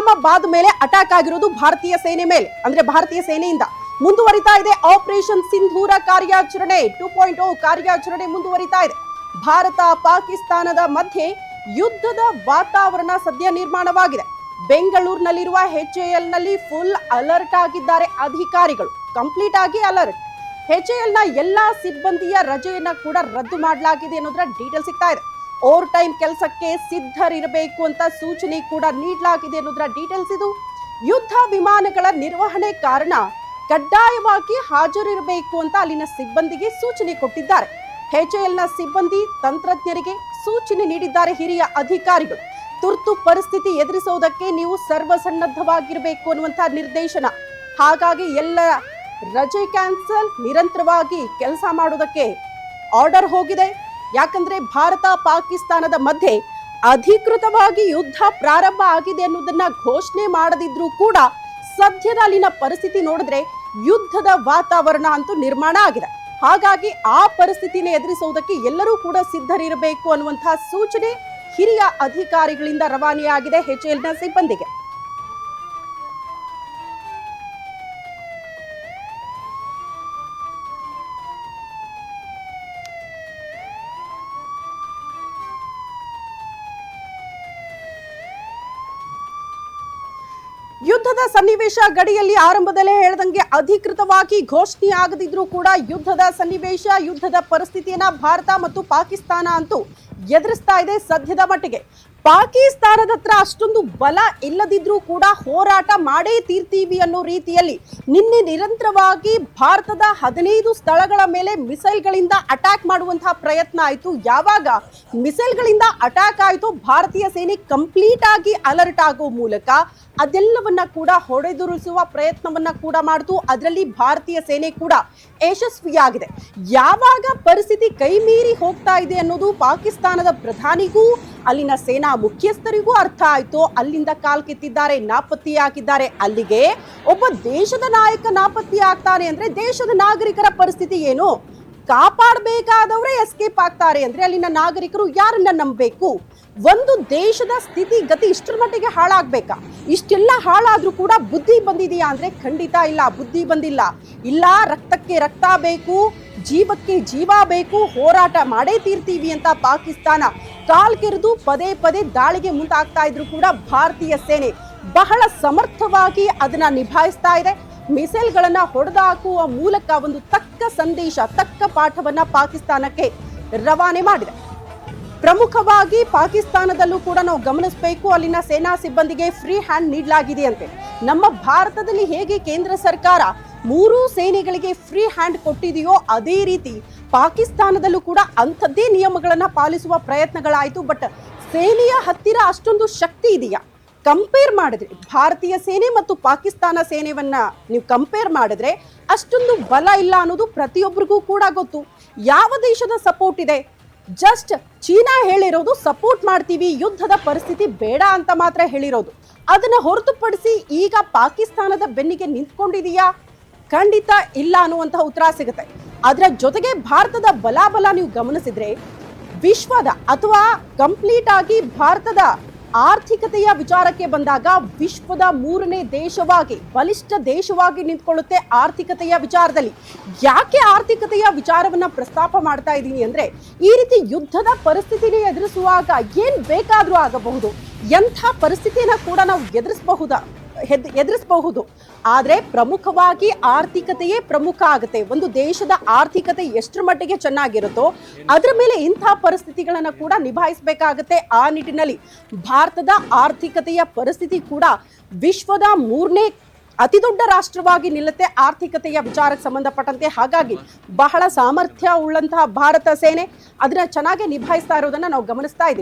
ಇಸ್ಲಾಮಾಬಾದ್ ಮೇಲೆ ಅಟ್ಯಾಕ್ ಆಗಿರೋದು ಭಾರತೀಯ ಸೇನೆ ಮೇಲೆ, ಅಂದ್ರೆ ಭಾರತೀಯ ಸೇನೆಯಿಂದ ಮುಂದುವರಿತಾ ಇದೆ ಆಪರೇಷನ್ ಸಿಂಧೂರ ಕಾರ್ಯಾಚರಣೆ 2.0 ಕಾರ್ಯಾಚರಣೆ ಮುಂದುವರಿತಾ ಇದೆ. ಭಾರತ ಪಾಕಿಸ್ತಾನದ ಮಧ್ಯೆ ಯುದ್ಧದ ವಾತಾವರಣ ಸದ್ಯ ನಿರ್ಮಾಣವಾಗಿದೆ. ಬೆಂಗಳೂರಿನಲ್ಲಿರುವ HAL ನಲ್ಲಿ ಫುಲ್ ಅಲರ್ಟ್ ಆಗಿದ್ದಾರೆ ಅಧಿಕಾರಿಗಳು, ಕಂಪ್ಲೀಟ್ ಆಗಿ ಅಲರ್ಟ್. HAL ನ ಎಲ್ಲಾ ಸಿಬ್ಬಂದಿಯ ರಜೆಯನ್ನ ಕೂಡ ರದ್ದು ಮಾಡಲಾಗಿದೆ ಅನ್ನೋದರ ಡೀಟೇಲ್ ಸಿಗ್ತಾ ಇದೆ. ಓವರ್ ಟೈಮ್ ಕೆಲಸಕ್ಕೆ ಸಿದ್ಧರಿರಬೇಕು ಅಂತ ಸೂಚನೆ ಕೂಡ ನೀಡಲಾಗಿದೆ ಅನ್ನೋದರ ಡೀಟೇಲ್ಸ್ ಇದು. ಯುದ್ಧ ವಿಮಾನಗಳ ನಿರ್ವಹಣೆ ಕಾರಣ ಕಡ್ಡಾಯವಾಗಿ ಹಾಜರಿರಬೇಕು ಅಂತ ಅಲ್ಲಿನ ಸಿಬ್ಬಂದಿಗೆ ಸೂಚನೆ ಕೊಟ್ಟಿದ್ದಾರೆ. HAL ನ ಸಿಬ್ಬಂದಿ ತಂತ್ರಜ್ಞರಿಗೆ ಸೂಚನೆ ನೀಡಿದ್ದಾರೆ ಹಿರಿಯ ಅಧಿಕಾರಿಗಳು. ತುರ್ತು ಪರಿಸ್ಥಿತಿ ಎದುರಿಸುವುದಕ್ಕೆ ನೀವು ಸರ್ವಸನ್ನದ್ಧವಾಗಿರಬೇಕು ಅನ್ನುವಂಥ ನಿರ್ದೇಶನ. ಹಾಗಾಗಿ ಎಲ್ಲ ರಜೆ ಕ್ಯಾನ್ಸಲ್, ನಿರಂತರವಾಗಿ ಕೆಲಸ ಮಾಡೋದಕ್ಕೆ ಆರ್ಡರ್ ಹೋಗಿದೆ. ಯಾಕಂದ್ರೆ ಭಾರತ ಪಾಕಿಸ್ತಾನದ ಮಧ್ಯೆ ಅಧಿಕೃತವಾಗಿ ಯುದ್ಧ ಪ್ರಾರಂಭ ಆಗಿದೆ ಅನ್ನೋದನ್ನ ಘೋಷಣೆ ಮಾಡದಿದ್ರೂ ಕೂಡ ಸದ್ಯದ ಅಲ್ಲಿನ ಪರಿಸ್ಥಿತಿ ನೋಡಿದ್ರೆ ಯುದ್ಧದ ವಾತಾವರಣ ಅಂತೂ ನಿರ್ಮಾಣ ಆಗಿದೆ. ಹಾಗಾಗಿ ಆ ಪರಿಸ್ಥಿತಿನ ಎದುರಿಸುವುದಕ್ಕೆ ಎಲ್ಲರೂ ಕೂಡ ಸಿದ್ಧರಿರಬೇಕು ಅನ್ನುವಂತಹ ಸೂಚನೆ ಹಿರಿಯ ಅಧಿಕಾರಿಗಳಿಂದ ರವಾನೆಯಾಗಿದೆ HAL ನ ಸಿಬ್ಬಂದಿಗೆ. ಯುದ್ಧದ ಸನ್ನಿವೇಶ ಗಡಿಯಲ್ಲಿ ಆರಂಭದಲ್ಲೇ ಹೇಳ್ದಂಗೆ ಅಧಿಕೃತವಾಗಿ ಘೋಷಣೆ ಆಗದಿದ್ರೂ ಕೂಡ ಯುದ್ಧದ ಸನ್ನಿವೇಶ, ಯುದ್ಧದ ಪರಿಸ್ಥಿತಿಯನ್ನ ಭಾರತ ಮತ್ತು ಪಾಕಿಸ್ತಾನ ಅಂತೂ ಎದುರಿಸ್ತಾ ಇದೆ ಸದ್ಯದ ಮಟ್ಟಿಗೆ. ಪಾಕಿಸ್ತಾನದ ಹತ್ರ ಅಷ್ಟೊಂದು ಬಲ ಇಲ್ಲದಿದ್ರೂ ಕೂಡ ಹೋರಾಟ ಮಾಡೇ ತೀರ್ತೀವಿ ಅನ್ನೋ ರೀತಿಯಲ್ಲಿ ನಿನ್ನೆ ನಿರಂತರವಾಗಿ ಭಾರತದ 15 ಸ್ಥಳಗಳ ಮೇಲೆ ಮಿಸೈಲ್ಗಳಿಂದ ಅಟ್ಯಾಕ್ ಮಾಡುವಂತಹ ಪ್ರಯತ್ನ ಆಯಿತು. ಯಾವಾಗ ಮಿಸೈಲ್ಗಳಿಂದ ಅಟ್ಯಾಕ್ ಆಯಿತು, ಭಾರತೀಯ ಸೇನೆ ಕಂಪ್ಲೀಟ್ ಆಗಿ ಅಲರ್ಟ್ ಆಗೋ ಮೂಲಕ ಅದೆಲ್ಲವನ್ನ ಕೂಡ ಹೊಡೆದುರುಳಿಸುವ ಪ್ರಯತ್ನವನ್ನ ಕೂಡ ಮಾಡಿತು. ಅದರಲ್ಲಿ ಭಾರತೀಯ ಸೇನೆ ಕೂಡ ಯಶಸ್ವಿಯಾಗಿದೆ. ಯಾವಾಗ ಪರಿಸ್ಥಿತಿ ಕೈ ಮೀರಿ ಹೋಗ್ತಾ ಇದೆ ಅನ್ನೋದು ಪಾಕಿಸ್ತಾನದ ಪ್ರಧಾನಿಗೂ ಅಲ್ಲಿನ ಸೇನಾ ಮುಖ್ಯಸ್ಥರಿಗೂ ಅರ್ಥ ಆಯ್ತು. ಅಲ್ಲಿಂದ ಕಾಲ್ ಕಿತ್ತಿದ್ದಾರೆ, ನಾಪತ್ತೆಯಾಗಿದ್ದಾರೆ. ಅಲ್ಲಿಗೆ ಒಬ್ಬ ದೇಶದ ನಾಯಕ ನಾಪತ್ತೆ ಆಗ್ತಾನೆ ಅಂದ್ರೆ ದೇಶದ ನಾಗರಿಕರ ಪರಿಸ್ಥಿತಿ ಏನು? ಕಾಪಾಡಬೇಕಾದವರೇ ಎಸ್ಕೇಪ್ ಆಗ್ತಾರೆ ಅಂದ್ರೆ ಅಲ್ಲಿನ ನಾಗರಿಕರು ಯಾರನ್ನ ನಂಬಬೇಕು? ಒಂದು ದೇಶದ ಸ್ಥಿತಿ ಗತಿ ಇಷ್ಟರ ಮಟ್ಟಿಗೆ ಹಾಳಾಗ್ಬೇಕಾ? ಇಷ್ಟೆಲ್ಲ ಹಾಳಾದ್ರೂ ಕೂಡ ಬುದ್ಧಿ ಬಂದಿದೆಯಾ ಅಂದ್ರೆ ಖಂಡಿತ ಇಲ್ಲ, ಬುದ್ಧಿ ಬಂದಿಲ್ಲ. ಇಲ್ಲ, ರಕ್ತಕ್ಕೆ ರಕ್ತ ಬೇಕು, ಜೀವಕ್ಕೆ ಜೀವ ಬೇಕು, ಹೋರಾಟ ಮಾಡೇ ತೀರ್ತೀವಿ ಅಂತ ಪಾಕಿಸ್ತಾನ ಕಾಲ್ ಕೆರೆದು ಪದೇ ಪದೇ ದಾಳಿಗೆ ಮುಂದಾಗ್ತಾ ಇದ್ರು ಕೂಡ ಭಾರತೀಯ ಸೇನೆ ಬಹಳ ಸಮರ್ಥವಾಗಿ ಅದನ್ನ ನಿಭಾಯಿಸ್ತಾ ಇದೆ. ಮಿಸೈಲ್ಗಳನ್ನ ಹೊಡೆದಾಕುವ ಮೂಲಕ ಒಂದು ತಕ್ಕ ಸಂದೇಶ, ತಕ್ಕ ಪಾಠವನ್ನ ಪಾಕಿಸ್ತಾನಕ್ಕೆ ರವಾನೆ ಮಾಡಿದೆ. ಪ್ರಮುಖವಾಗಿ ಪಾಕಿಸ್ತಾನದಲ್ಲೂ ಕೂಡ ನಾವು ಗಮನಿಸಬೇಕು, ಅಲ್ಲಿನ ಸೇನಾ ಸಿಬ್ಬಂದಿಗೆ ಫ್ರೀ ಹ್ಯಾಂಡ್ ನೀಡಲಾಗಿದೆ ಅಂತೆ. ನಮ್ಮ ಭಾರತದಲ್ಲಿ ಹೇಗೆ ಕೇಂದ್ರ ಸರ್ಕಾರ 3 ಸೇನೆಗಳಿಗೆ ಫ್ರೀ ಹ್ಯಾಂಡ್ ಕೊಟ್ಟಿದೆಯೋ ಅದೇ ರೀತಿ ಪಾಕಿಸ್ತಾನದಲ್ಲೂ ಕೂಡ ಅಂಥದ್ದೇ ನಿಯಮಗಳನ್ನ ಪಾಲಿಸುವ ಪ್ರಯತ್ನಗಳಾಯಿತು. ಬಟ್ ಸೇನೆಯ ಹತ್ತಿರ ಅಷ್ಟೊಂದು ಶಕ್ತಿ ಇದೆಯಾ? ಕಂಪೇರ್ ಮಾಡಿದ್ರೆ ಭಾರತೀಯ ಸೇನೆ ಮತ್ತು ಪಾಕಿಸ್ತಾನ ಸೇನೆಯನ್ನ ನೀವು ಕಂಪೇರ್ ಮಾಡಿದ್ರೆ ಅಷ್ಟೊಂದು ಬಲ ಇಲ್ಲ ಅನ್ನೋದು ಪ್ರತಿಯೊಬ್ಬರಿಗೂ ಕೂಡ ಗೊತ್ತು. ಯಾವ ದೇಶದ ಸಪೋರ್ಟ್ ಇದೆ? ಜಸ್ಟ್ ಚೀನಾ ಹೇಳಿರೋದು ಸಪೋರ್ಟ್ ಮಾಡ್ತೀವಿ, ಯುದ್ಧದ ಪರಿಸ್ಥಿತಿ ಬೇಡ ಅಂತ ಮಾತ್ರ ಹೇಳಿರೋದು. ಅದನ್ನ ಹೊರತುಪಡಿಸಿ ಈಗ ಪಾಕಿಸ್ತಾನದ ಬೆನ್ನಿಗೆ ನಿಂತ್ಕೊಂಡಿದೆಯಾ? ಖಂಡಿತ ಇಲ್ಲ ಅನ್ನುವಂತಹ ಉತ್ತರ ಸಿಗುತ್ತೆ. ಅದರ ಜೊತೆಗೆ ಭಾರತದ ಬಲಾಬಲ ನೀವು ಗಮನಿಸಿದ್ರೆ ವಿಶ್ವದ ಅಥವಾ ಕಂಪ್ಲೀಟ್ ಆಗಿ ಭಾರತದ ಆರ್ಥಿಕತೆಯ ವಿಚಾರಕ್ಕೆ ಬಂದಾಗ ವಿಶ್ವದ 3ನೇ ದೇಶವಾಗಿ, ಬಲಿಷ್ಠ ದೇಶವಾಗಿ ನಿಂತ್ಕೊಳ್ಳುತ್ತೆ ಆರ್ಥಿಕತೆಯ ವಿಚಾರದಲ್ಲಿ. ಯಾಕೆ ಆರ್ಥಿಕತೆಯ ವಿಚಾರವನ್ನ ಪ್ರಸ್ತಾಪ ಮಾಡ್ತಾ ಇದ್ದೀನಿ ಅಂದ್ರೆ ಈ ರೀತಿ ಯುದ್ಧದ ಪರಿಸ್ಥಿತಿನೇ ಎದುರಿಸುವಾಗ ಏನ್ ಬೇಕಾದ್ರೂ ಆಗಬಹುದು, ಎಂಥ ಪರಿಸ್ಥಿತಿಯನ್ನ ಕೂಡ ನಾವು ಎದುರಿಸಬಹುದು. ಆದ್ರೆ ಪ್ರಮುಖವಾಗಿ ಆರ್ಥಿಕತೆಯೇ ಪ್ರಮುಖ ಆಗುತ್ತೆ. ಒಂದು ದೇಶದ ಆರ್ಥಿಕತೆ ಎಷ್ಟರ ಮಟ್ಟಿಗೆ ಚೆನ್ನಾಗಿರುತ್ತೋ ಅದರ ಮೇಲೆ ಇಂಥ ಪರಿಸ್ಥಿತಿಗಳನ್ನ ಕೂಡ ನಿಭಾಯಿಸಬೇಕಾಗುತ್ತೆ. ಆ ನಿಟ್ಟಿನಲ್ಲಿ ಭಾರತದ ಆರ್ಥಿಕತೆಯ ಪರಿಸ್ಥಿತಿ ಕೂಡ ವಿಶ್ವದ 3ನೇ ಅತಿ ದೊಡ್ಡ ರಾಷ್ಟ್ರವಾಗಿ ನಿಲ್ಲುತ್ತೆ ಆರ್ಥಿಕತೆಯ ವಿಚಾರಕ್ಕೆ ಸಂಬಂಧಪಟ್ಟಂತೆ. ಹಾಗಾಗಿ ಬಹಳ ಸಾಮರ್ಥ್ಯ ಉಳ್ಳಂತಹ ಭಾರತ ಸೇನೆ ಅದನ್ನ ಚೆನ್ನಾಗಿ ನಿಭಾಯಿಸ್ತಾ ಇರೋದನ್ನ ನಾವು ಗಮನಿಸ್ತಾ ಇದ್ದೀವಿ.